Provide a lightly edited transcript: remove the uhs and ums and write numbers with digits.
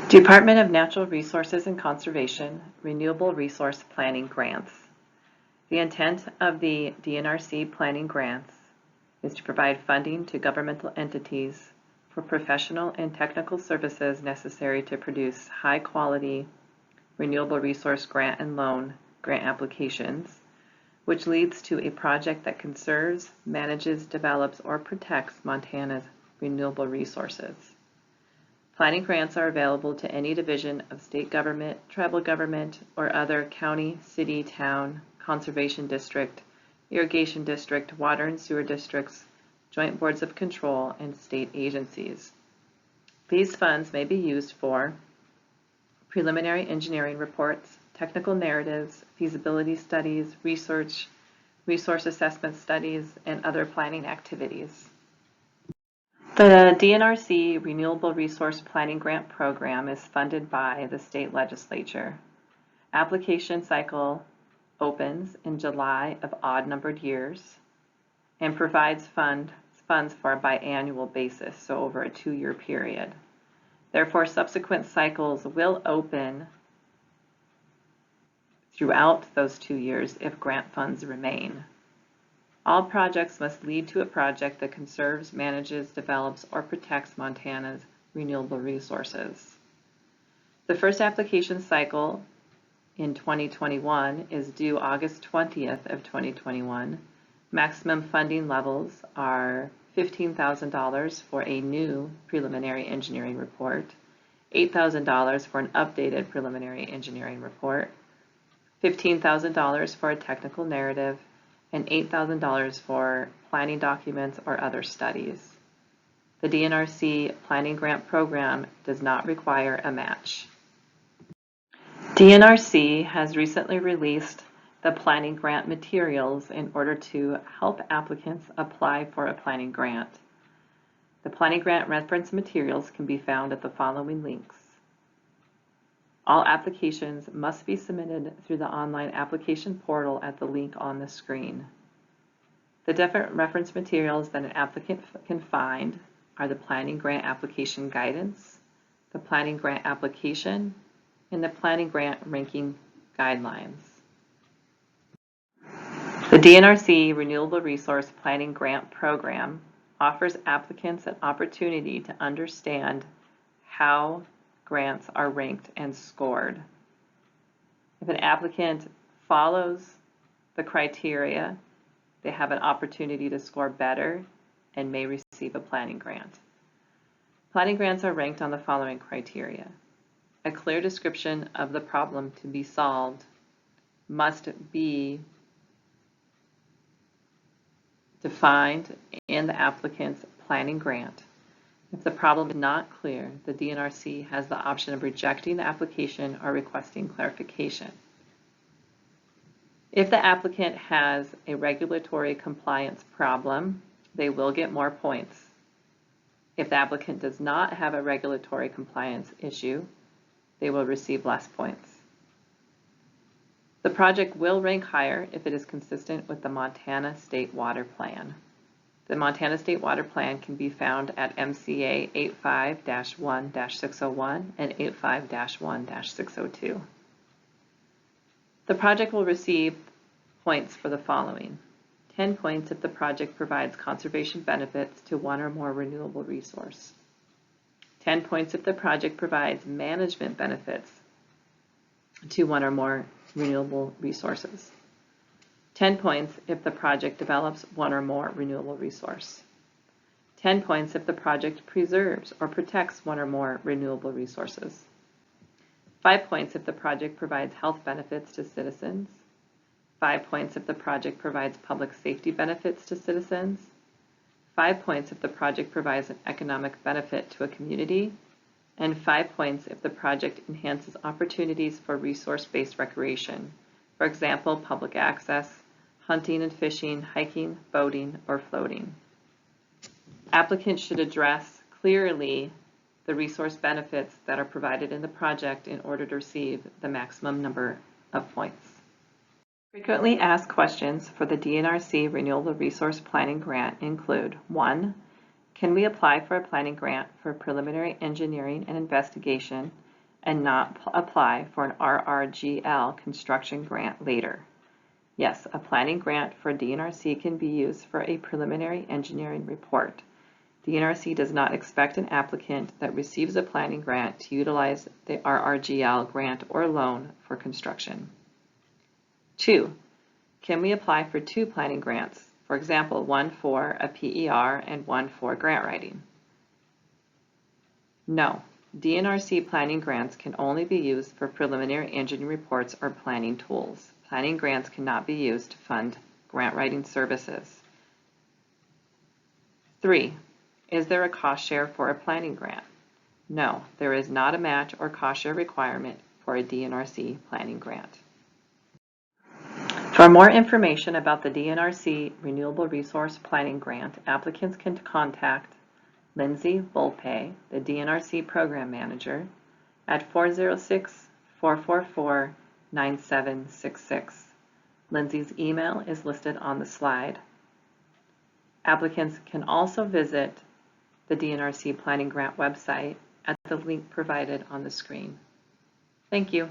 Department of Natural Resources and Conservation, Renewable Resource Planning Grants. The intent of the DNRC planning grants is to provide funding to governmental entities for professional and technical services necessary to produce high-quality renewable resource grant and loan grant applications, which leads to a project that conserves, manages, develops, or protects Montana's renewable resources. Planning grants are available to any division of state government, tribal government, or other county, city, town, conservation district, irrigation district, water and sewer districts, joint boards of control, and state agencies. These funds may be used for preliminary engineering reports, technical narratives, feasibility studies, research, resource assessment studies, and other planning activities. The DNRC Renewable Resource Planning Grant Program is funded by the state legislature. Application cycle opens in July of odd-numbered years and provides funds for a biannual basis, so over a 2-year period. Therefore, subsequent cycles will open throughout those 2 years if grant funds remain. All projects must lead to a project that conserves, manages, develops, or protects Montana's renewable resources. The first application cycle in 2021 is due August 20th of 2021. Maximum funding levels are $15,000 for a new preliminary engineering report, $8,000 for an updated preliminary engineering report, $15,000 for a technical narrative, and $8,000 for planning documents or other studies. The DNRC Planning Grant Program does not require a match. DNRC has recently released the planning grant materials in order to help applicants apply for a planning grant. The planning grant reference materials can be found at the following links. All applications must be submitted through the online application portal at the link on the screen. The different reference materials that an applicant can find are the Planning Grant Application Guidance, the Planning Grant Application, and the Planning Grant Ranking Guidelines. The DNRC Renewable Resource Planning Grant Program offers applicants an opportunity to understand how grants are ranked and scored. If an applicant follows the criteria, they have an opportunity to score better and may receive a planning grant. Planning grants are ranked on the following criteria. A clear description of the problem to be solved must be defined in the applicant's planning grant. If the problem is not clear, the DNRC has the option of rejecting the application or requesting clarification. If the applicant has a regulatory compliance problem, they will get more points. If the applicant does not have a regulatory compliance issue, they will receive less points. The project will rank higher if it is consistent with the Montana State Water Plan. The Montana State Water Plan can be found at MCA 85-1-601 and 85-1-602. The project will receive points for the following. 10 points if the project provides conservation benefits to one or more renewable resource. 10 points if the project provides management benefits to one or more renewable resources. 10 points if the project develops one or more renewable resource. 10 points if the project preserves or protects one or more renewable resources. 5 points if the project provides health benefits to citizens. 5 points if the project provides public safety benefits to citizens. 5 points if the project provides an economic benefit to a community. And 5 points if the project enhances opportunities for resource-based recreation. For example, public access, hunting and fishing, hiking, boating, or floating. Applicants should address clearly the resource benefits that are provided in the project in order to receive the maximum number of points. Frequently asked questions for the DNRC Renewable Resource Planning Grant include: 1. Can we apply for a planning grant for preliminary engineering and investigation and not apply for an RRGL construction grant later. Yes, a planning grant for DNRC can be used for a preliminary engineering report. DNRC does not expect an applicant that receives a planning grant to utilize the RRGL grant or loan for construction. 2. Can we apply for 2 planning grants? For example, one for a PER and one for grant writing? No. DNRC planning grants can only be used for preliminary engineering reports or planning tools. Planning grants cannot be used to fund grant writing services. 3. Is there a cost share for a planning grant? No, there is not a match or cost share requirement for a DNRC planning grant. For more information about the DNRC Renewable Resource Planning Grant, applicants can contact Lindsay Volpe, the DNRC Program Manager, at 406-444-9766. Lindsay's email is listed on the slide. Applicants can also visit the DNRC Planning Grant website at the link provided on the screen. Thank you.